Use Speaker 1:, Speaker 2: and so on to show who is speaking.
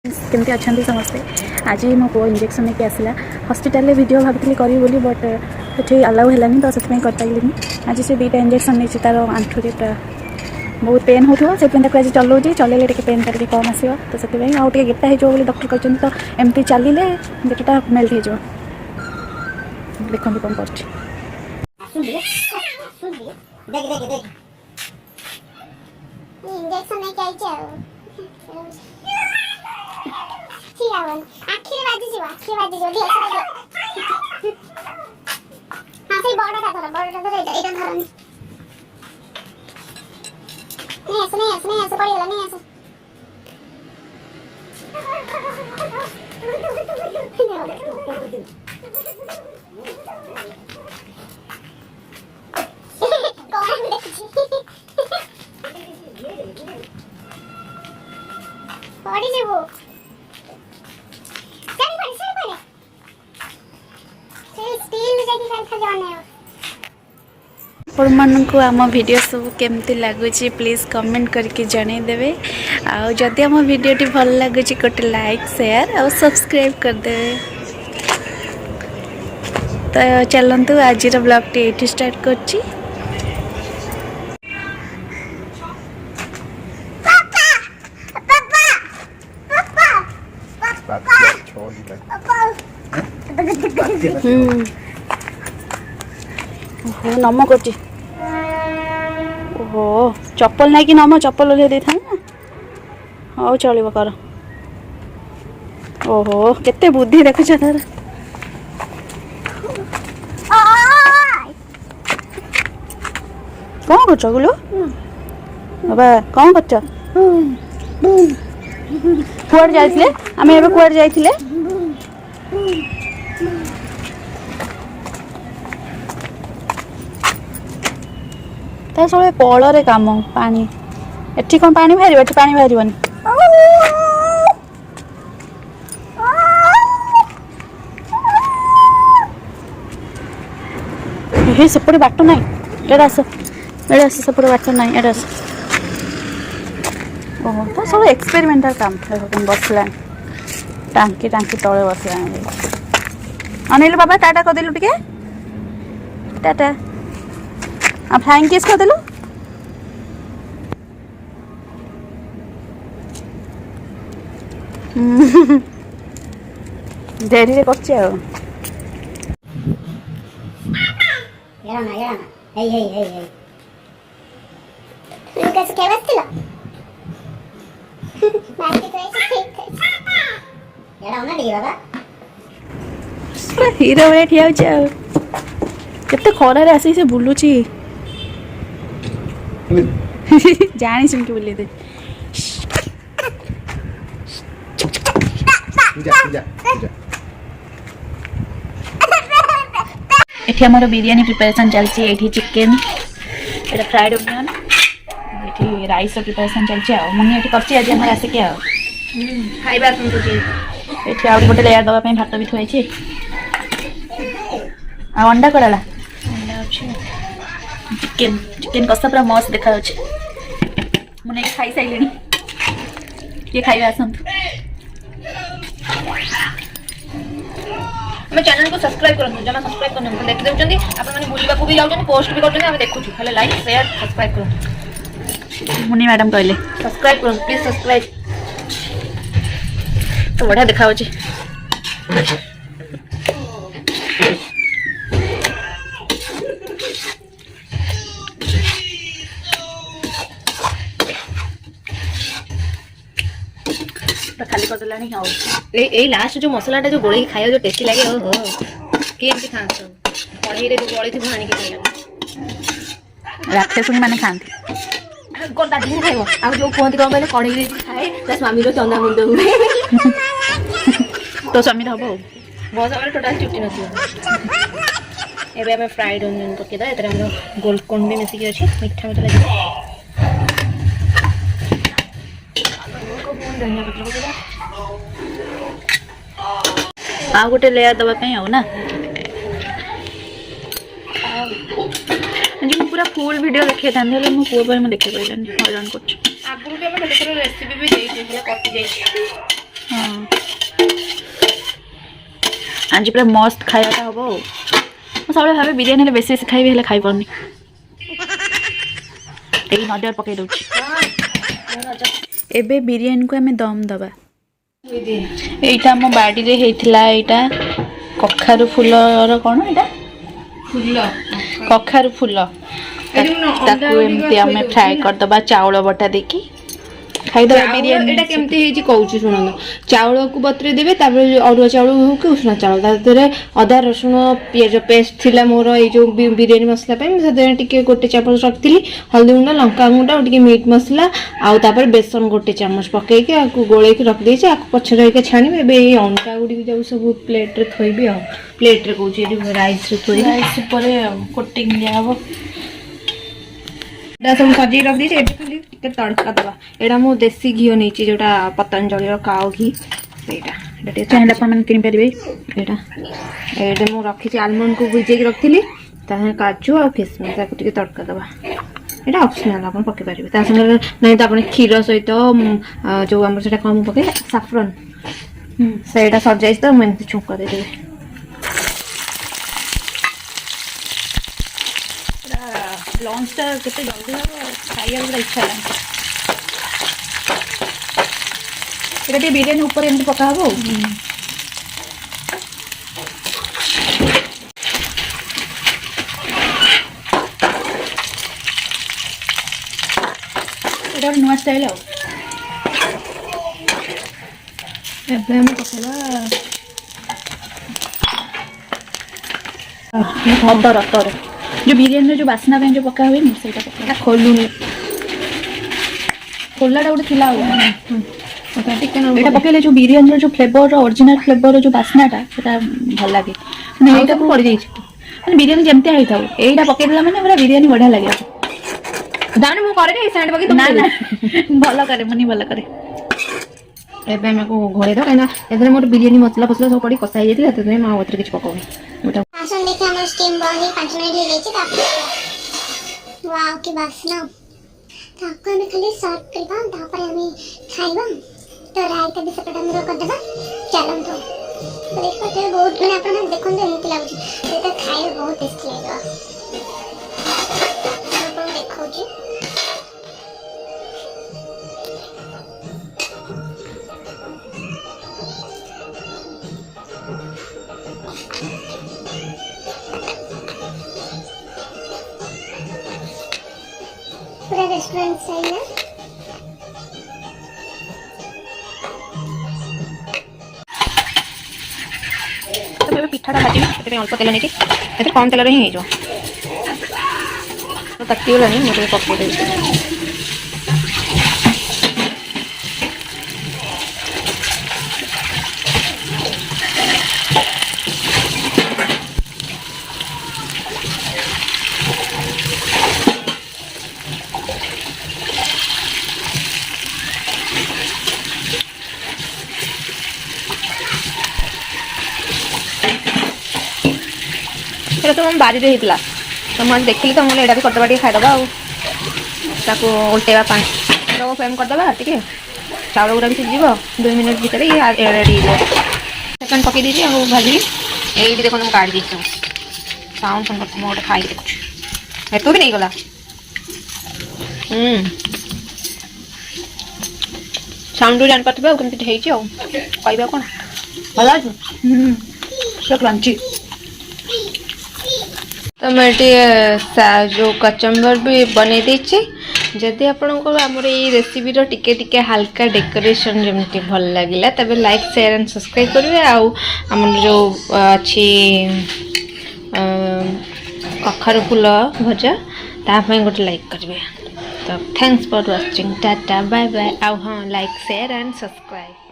Speaker 1: केमती अच्छा समस्ते आज मो पु इंजेक्शन लेके आसला हॉस्पिटल वीडियो भाभी करी बोली बट ये अलाउ है तो से कर आज से 2टा इंजेक्शन नहीं तार आंठुरे पूरा बहुत पेन होता से आज चलाऊँगी चलैले पेन टा कम आसो तो से आउ गेटा हो डॉक्टर कहते तो एमती चलिए गेटा मेल्ट हो देखो कौन कर
Speaker 2: इंजेक्शन नहीं चाहिए चिरावन आखिर बाजी जीवा दी हां से बड़टा धर एटा धर नहीं ऐसे पड़ी वाला नहीं ऐसे कौन देखी पड़ी जीवो
Speaker 1: आम वीडियो सब केमती लगुच प्लीज कमेंट करके जनईदेवे आदि आम वीडियोटी भल लगुच गोटे लाइक शेयर और सब्सक्राइब करदे। तो चलतु आज ब्लॉग टी ये स्टार्ट कर नम कर ओहो चप्पल ना कि नम चप्पल ओल्हे दे था हाँ चलो कर ओहो केते बुद्धि देखुछ तार कौन कर गुलो बाबा कौन कर कुआड़ जाइथिले आमे एबे कुआड़ जाइथिले सब कल कम पानी एठी कौन पानी बाहर एठी पानी बाहर सेपटे बाट ना एडा आस सेपटे बाट ना एडा आस ओहो तो सब एक्सपेरिमेंटल काम देखो बसला टांकी टांकी तले बसला अनिल बाबा टाटा कर देलु टिके टाटा आप फ्लाइंग किस कर देलु देरी रे करछि आ
Speaker 2: याना हे लुकास के बसतिला मार्केट ऐसे याना ना दी बाबा
Speaker 1: हीरो रे ठिया छ केते खरा रे आसी से बुलुची जानी सुन के बोले दे एठी हमर बिरयानी प्रिपरेशन चलची एठी चिकन एटा फ्राइड ऑनियन एठी राइस प्रिपरेशन चलची आ मुनी एठी करची आज हमर आसे के आ खाइबा सुन तुझे एठी आउ गोटे लेयर दवा पे भात भी थुआई छी आ अंडा कराला अंडा अछि चिकन चिकन कसा पूरा मस्त देखा मुझे खाई सारे किए खाइबे आसतु आम चैनल को सब्सक्राइब करूँ जमा सब्सक्राइब कर देखी देखते आपने बुलवा भी जाऊँ पोस्ट भी करते देखुँ खाली लाइक शेयर सब्सक्राइब करूँ मुनि मैडम कहले सब्सक्राइब करूँ प्लीज सब्सक्राइब तो बढ़िया देखा खाली करदेला ए लास्ट जो मसला जो गोले खाया जो टेस्टी लगे ओहो किए खाते कढ़ई जो गली थी आनिक राक्षस मैंने खाती दादी खाइब आ जो कहते कौन कहले कढ़ई खाए स्वामी चंदा मुंड हुए तो स्वामी हम मो समय टोटाल चुटी नए फ्राइड ऑनियन पकईदा ये गोलकोन भी मिसिक अच्छे मीठा मीठा लगे धनिया पत्र पकईदा आ गोटे लेयर दवाई ना पूरा फुल वीडियो देखिए था मो पुआ पर देखे पारे हईरान कर रेसिपी भी कटि हाँ आज पूरा मस्त खाइबाटा हम मुझे सब भावे बिरियानी हेल्ले बेसी खाइबी हेल्ले खाई पारनी यही नजर पकई दौर एबे बिरियानी को आम दम दबा एटा मो बाड़ी रे हेइथिला एटा कखारु फूलर कौन एटा
Speaker 3: फूल
Speaker 1: कखारु फूल ताकू एमती आम फ्राए करदबा चाउल बटा देकी खाइदबा बिरियानी
Speaker 3: एटा केमती हेजी कहूची सुनंदो चाउल को बतरे देबे तापर अरुआ चाउल हो के उष्णा चाउल तातरे अदा रसुण पियाज पेस्ट थिला मोर ए जो बिरियानी मसला पे मैं सदे टिके गोटे चामच रखतिली हल्दी गुंडा लंका गुंडा और टिके मीट मसला आ तापर बेसन गोटे चामच पके के आकु गोळे के रख देछि आकु पछरे के छानी बे ए अंडा गुडी जाउ सब प्लेट रे थोइबी आ प्लेट रे कहूची ए राइस रे थोइ
Speaker 1: राइस ऊपर कोटिंग दिया हबो
Speaker 3: एटा सब सजी रख दीजिए एटा खाली टिके तड़का दबा एटा मो देसी घी नैची जोटा पतंजलि रो काओ घी सेटा एटा टिके
Speaker 1: चाहे अपन मन किन परिबे
Speaker 3: एटा एटा मो रखी आलमंड को भिजे के रखथिली ताहे काजू और किशमिश ताको टिके तड़का दबा एटा ऑप्शनल अपन पके परिबे ता संगे नै त अपन खीर सहित जो हमर सेटा कम पके सैफरन सेटा सजाइस त मैं छुंका दे देबे
Speaker 1: लंच टा केते जल्दी हो खाइया बड़ा इच्छा लागै एटा बिरियानी ऊपर एमती पका हबो एटा नुआ स्टाइल हो
Speaker 3: एबे हम पकेला
Speaker 1: हदर तर जो बिरियानी जो बास्ना पे जो पका हुए सेटा पका
Speaker 3: खोलुनी
Speaker 1: खोलाटा गोटे थिला हो
Speaker 3: ओटा टिके न
Speaker 1: एटा पकेले जो बिरियानी जो फ्लेवर ओरिजिनल फ्लेवर जो बास्नाटा सेटा भल लागे माने एटा
Speaker 3: पड़ जाई
Speaker 1: माने बिरियानी जेमते आइ थाउ एटा पकेला माने पूरा बिरियानी बढ़िया लागे
Speaker 3: दानी मु करे रे सैंड बाकी
Speaker 1: ना ना भल करे मनी भल करे
Speaker 3: एबे हम को घोड़े दो कहना एदरे मोर बिरियानी मसला फसला सब पड़ी कसाई जेती त मा ओतरे किछ पकोबे ओटा
Speaker 2: आसन देखिए हमारे स्टीम बॉडी 5 मिनट ले लेचे तापर वाओ की बास्ना ताको हमें खाली सर्व करबा तापर हमें खाइबा तो राइट भी सेपरेट हम कर देबा चलन तो देखो ते बहुत मैंने अपन देखन दे हेती लागु एटा खाइ बहुत टेस्टी लागो अपन देखो जी पूरा रेस्टोरेंट स्टाइल है
Speaker 3: तो मैं पिठाटा भाजी एते अल्प तेल नेकी एते कम तेल रे ही जो तो तक्की वाला नहीं मोटे पक्के दे तो हम बारी रे हितला तो मैं देखली तो मोले एटा भी करदबा टी खाइदबा आ ताको उल्टेवा पानी रो फ्लेम करदबा ठीक है चावल गुरा भी सिजिबो 2 मिनट भीतर ये रेडी हो सेकंड पके दीजिए आ भाजी एई देखो हम काट दी साउंड सुन कर मोटे खाई देखो ए तो भी नहीं गला साउंड जान पतबे केमति हेइची आ कहबा कोन भला छु
Speaker 1: पूरा क्रंची
Speaker 3: तो मैं जो कचम्बर भी बने देछि जदि आपनको हमर ये रेसिपी रो टिके टिके हल्का डेकोरेशन जमती भल लागिला तबे लाइक शेयर एंड सब्सक्राइब करबे आ हमर जो अछि कखारु फूल भजा ता पे गोटे लाइक करबे तो thanks for watching tata bye bye आ हां लाइक शेयर एंड सब्सक्राइब।